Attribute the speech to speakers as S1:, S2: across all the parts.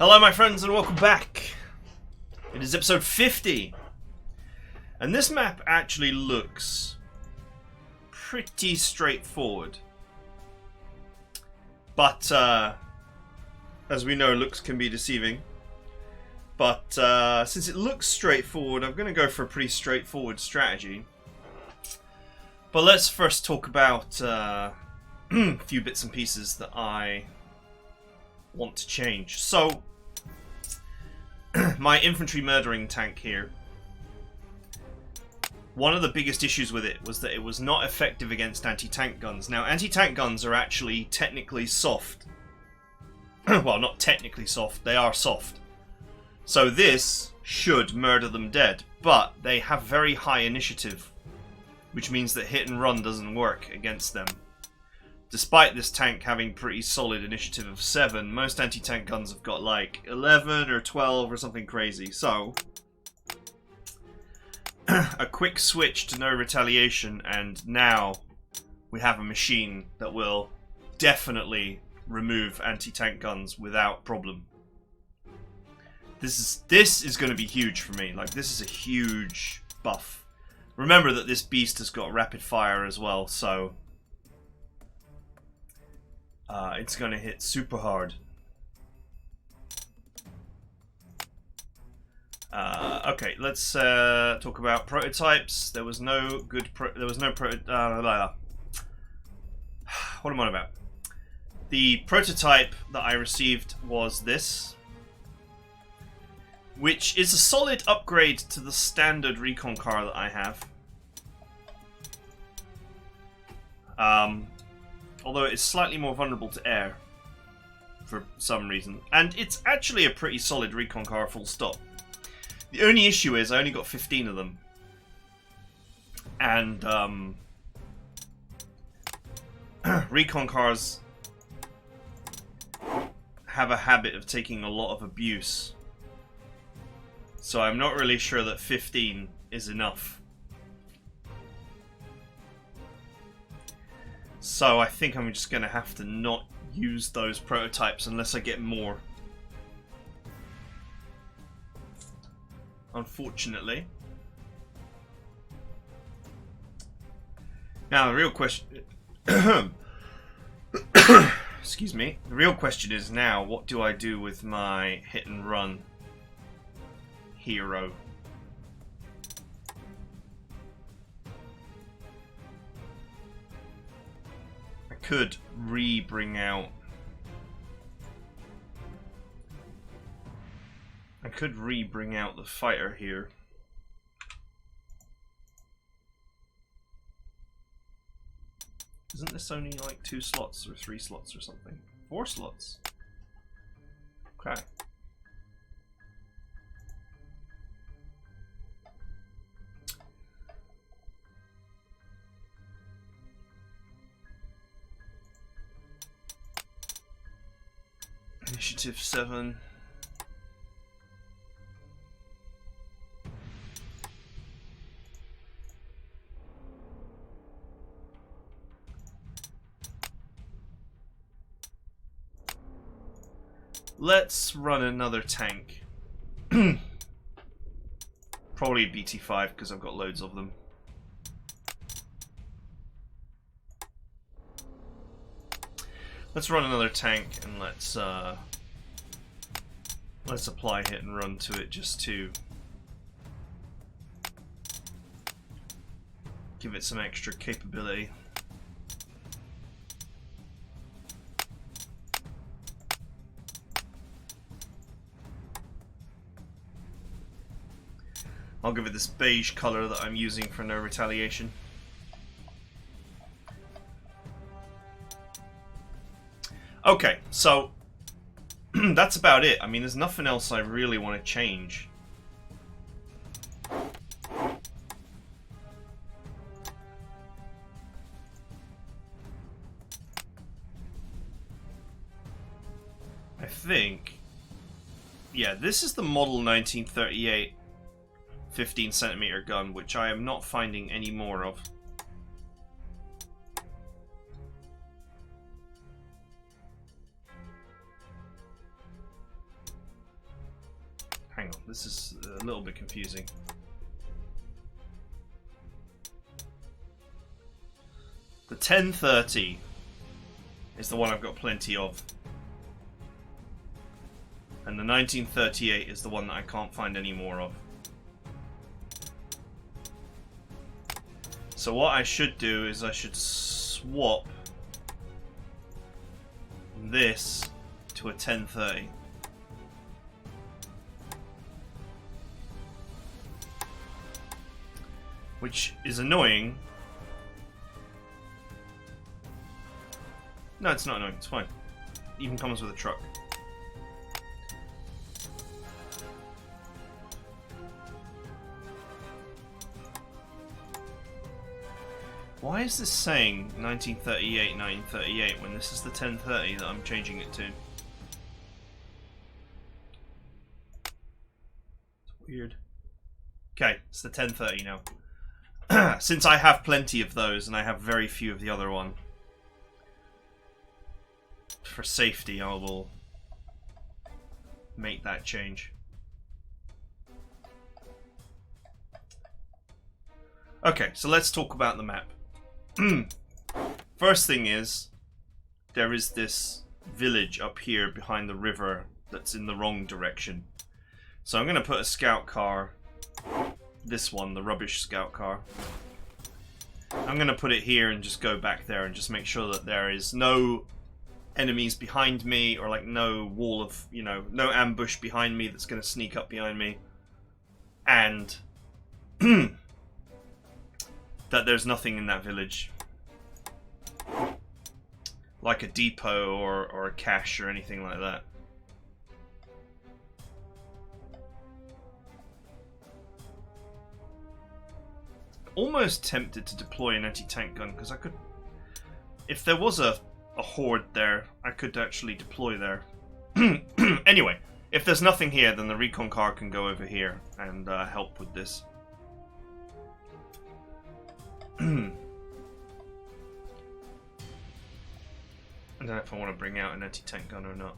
S1: Hello my friends and welcome back. It is episode 50. And this map actually looks pretty straightforward. But as we know, looks can be deceiving. But since it looks straightforward, I'm going to go for a pretty straightforward strategy. But let's first talk about a few bits and pieces that I want to change. So, my infantry murdering tank here, one of the biggest issues with it was that it was not effective against anti-tank guns. Now, anti-tank guns are actually technically soft. Well, not technically soft, they are soft. So this should murder them dead, but they have very high initiative, which means that hit and run doesn't work against them. Despite this tank having pretty solid initiative of 7, most anti-tank guns have got like 11 or 12 or something crazy. So, a quick switch to no retaliation, and now we have a machine that will definitely remove anti-tank guns without problem. This is going to be huge for me. Like, this is a huge buff. Remember that this beast has got rapid fire as well, so it's going to hit super hard. Okay, let's talk about prototypes. There was no good. What am I on about? The prototype that I received was this, which is a solid upgrade to the standard recon car that I have. Although it's slightly more vulnerable to air for some reason. And it's actually a pretty solid recon car, full stop. The only issue is I only got 15 of them. And recon cars have a habit of taking a lot of abuse. So I'm not really sure that 15 is enough. So I think I'm just going to have to not use those prototypes unless I get more. Unfortunately. Now the real question... Excuse me. The real question is now, what do I do with my hit and run hero? Could bring out. I could bring out the fighter here. Isn't this only like 2 slots or 3 slots or something? 4 slots. Okay. Initiative 7. Let's run another tank. Probably a BT5 because I've got loads of them. Let's run another tank and let's apply hit and run to it just to give it some extra capability. I'll give it this beige color that I'm using for no retaliation. Okay, so that's about it. I mean, there's nothing else I really want to change. I think, yeah, this is the model 1938 15cm gun, which I am not finding any more of. hang on, this is a little bit confusing. The 1030 is the one I've got plenty of. And the 1938 is the one that I can't find any more of. So what I should do is I should swap this to a 1030. Which is annoying. No, it's not annoying, it's fine. It even comes with a truck. Why is this saying 1938, 1938 when this is the 1030 that I'm changing it to? It's weird. Okay, it's the 1030 now. Since I have plenty of those and I have very few of the other one, for safety I will make that change. Okay, so let's talk about the map. First thing is, there is this village up here behind the river that's in the wrong direction. So I'm going to put a scout car, this one, the rubbish scout car. I'm going to put it here and just go back there and just make sure that there is no enemies behind me, or like no wall of, you know, no ambush behind me that's going to sneak up behind me. And that there's nothing in that village, like a depot or a cache or anything like that. Almost tempted to deploy an anti-tank gun, because I could, if there was a horde there, I could actually deploy there. Anyway, if there's nothing here, then the recon car can go over here and help with this. I don't know if I want to bring out an anti-tank gun or not.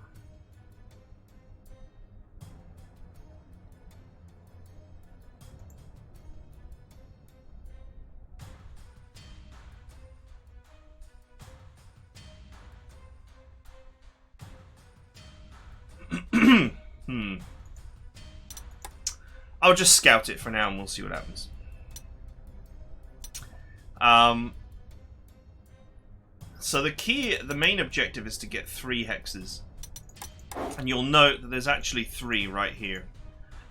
S1: I'll just scout it for now and we'll see what happens. So the main objective is to get 3 hexes. And you'll note that there's actually 3 right here.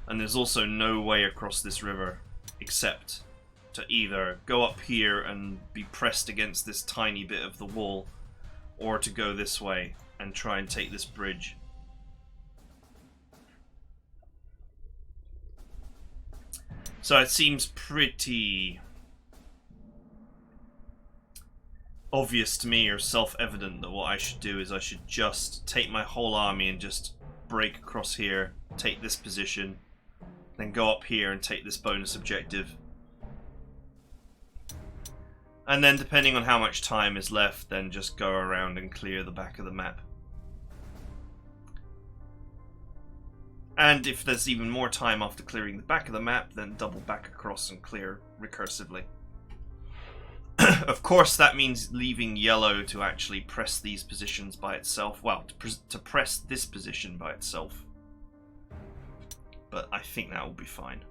S1: And there's also no way across this river except to either go up here and be pressed against this tiny bit of the wall, or to go this way and try and take this bridge. So it seems pretty obvious to me, or self-evident, that what I should do is I should just take my whole army and just break across here, take this position, then go up here and take this bonus objective. And then, depending on how much time is left, then just go around and clear the back of the map. And if there's even more time after clearing the back of the map, then double back across and clear recursively. Of course, that means leaving yellow to actually press these positions by itself. Well, to press this position by itself. But I think that will be fine.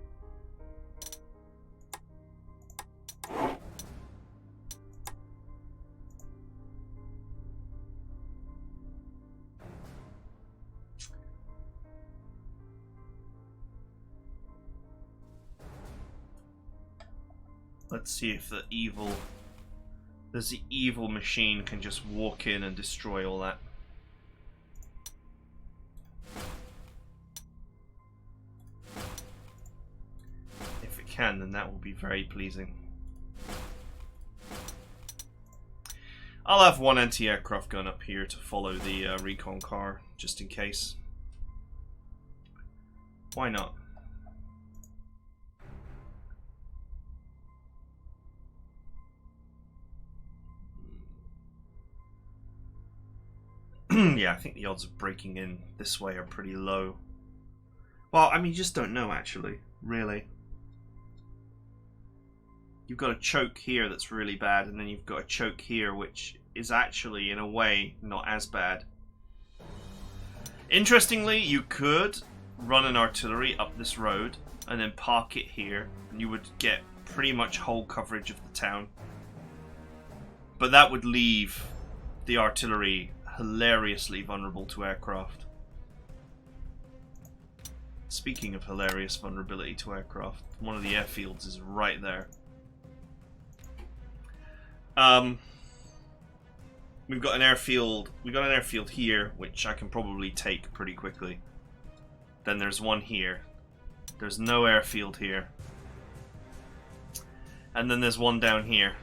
S1: Let's see if the evil machine can just walk in and destroy all that. If it can, then that will be very pleasing. I'll have 1 anti-aircraft gun up here to follow the recon car, just in case. Why not? Yeah, I think the odds of breaking in this way are pretty low. Well, I mean, you just don't know, actually. Really. You've got a choke here that's really bad, and then you've got a choke here, which is actually, in a way, not as bad. Interestingly, you could run an artillery up this road, and then park it here, and you would get pretty much whole coverage of the town. But that would leave the artillery hilariously vulnerable to aircraft. Speaking of hilarious vulnerability to aircraft, one of the airfields is right there. We've got an airfield. We got an airfield here, which I can probably take pretty quickly. Then there's one here. There's no airfield here. And then there's one down here.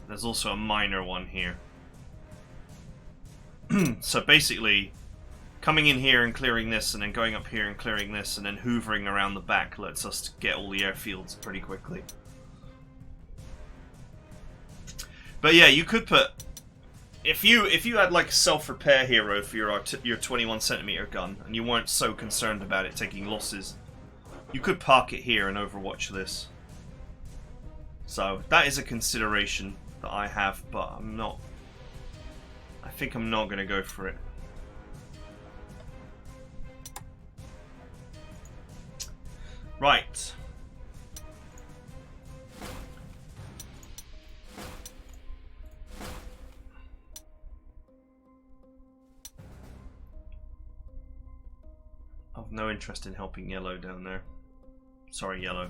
S1: There's also a minor one here. So basically, coming in here and clearing this, and then going up here and clearing this, and then hoovering around the back lets us get all the airfields pretty quickly. But yeah, you could put... If you had like a self-repair hero for your 21cm gun, and you weren't so concerned about it taking losses, you could park it here and overwatch this. So that is a consideration that I have, but I'm not... I think I'm not going to go for it. Right. I've no interest in helping yellow down there. Sorry, yellow.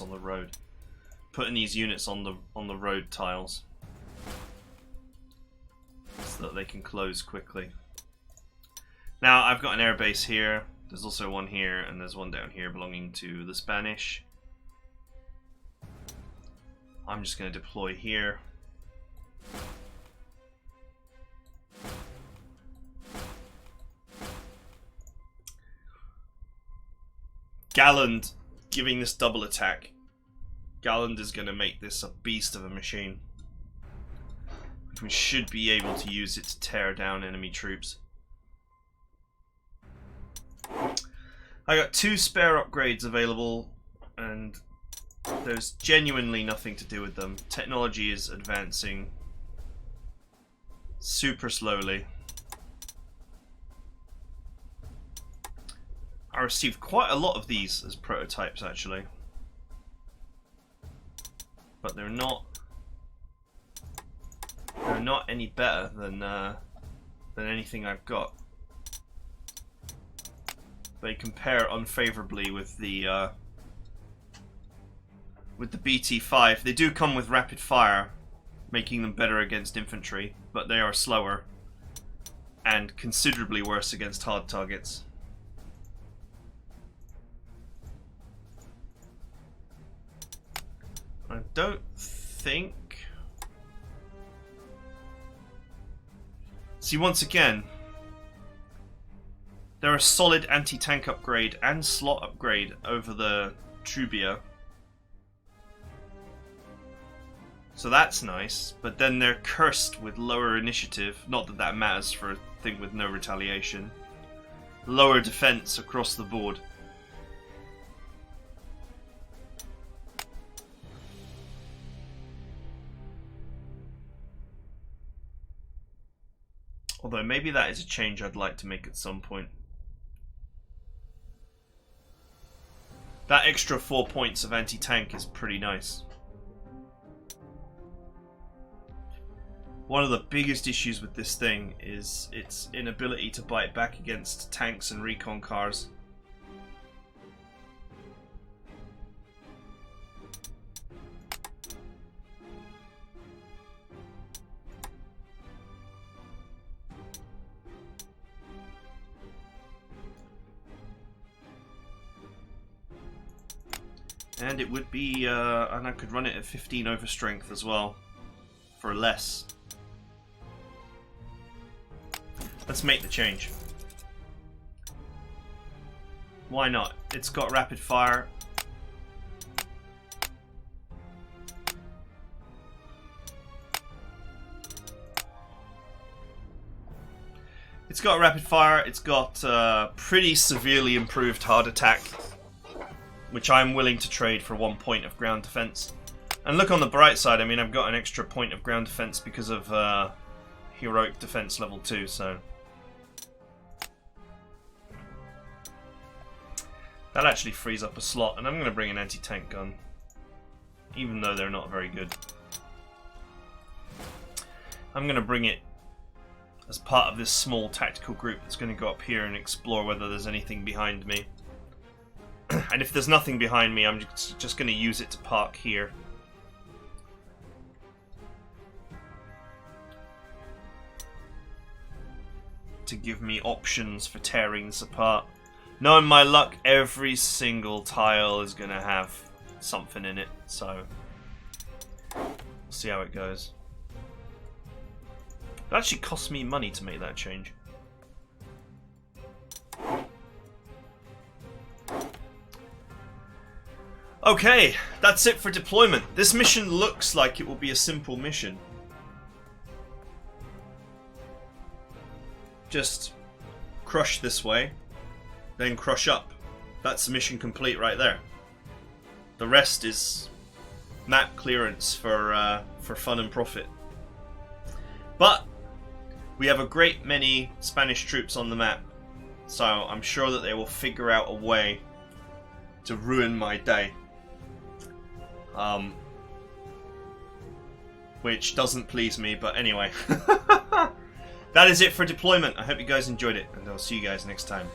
S1: On the road, putting these units on the road tiles so that they can close quickly. Now I've got an airbase here. There's also one here, and there's one down here belonging to the Spanish. I'm just going to deploy here. Galland giving this double attack. Galland is going to make this a beast of a machine. We should be able to use it to tear down enemy troops. I got 2 spare upgrades available, and there's genuinely nothing to do with them. Technology is advancing super slowly. I received quite a lot of these as prototypes, actually, but they're not any better than anything I've got. They compare unfavorably with the BT-5. They do come with rapid fire, making them better against infantry, but they are slower and considerably worse against hard targets. I don't think... See, once again, they're a solid anti-tank upgrade and slot upgrade over the Trubia. So that's nice, but then they're cursed with lower initiative. Not that that matters for a thing with no retaliation. Lower defense across the board. Although maybe that is a change I'd like to make at some point. That extra 4 points of anti-tank is pretty nice. One of the biggest issues with this thing is its inability to bite back against tanks and recon cars. And it would be, and I could run it at 15 over strength as well, for less. Let's make the change. Why not? It's got rapid fire. It's got rapid fire. It's got pretty severely improved hard attack, which I'm willing to trade for 1 point of ground defense. And look on the bright side, I mean, I've got an extra point of ground defense because of heroic defense level 2, so that actually frees up a slot, and I'm going to bring an anti-tank gun, even though they're not very good. I'm going to bring it as part of this small tactical group that's going to go up here and explore whether there's anything behind me. And if there's nothing behind me, I'm just going to use it to park here. To give me options for tearing this apart. Knowing my luck, every single tile is going to have something in it, so we'll see how it goes. It actually cost me money to make that change. Okay, that's it for deployment. This mission looks like it will be a simple mission. Just crush this way, then crush up. That's the mission complete right there. The rest is map clearance for fun and profit. But we have a great many Spanish troops on the map, so I'm sure that they will figure out a way to ruin my day. Which doesn't please me, but anyway. That is it for deployment. I hope you guys enjoyed it, and I'll see you guys next time.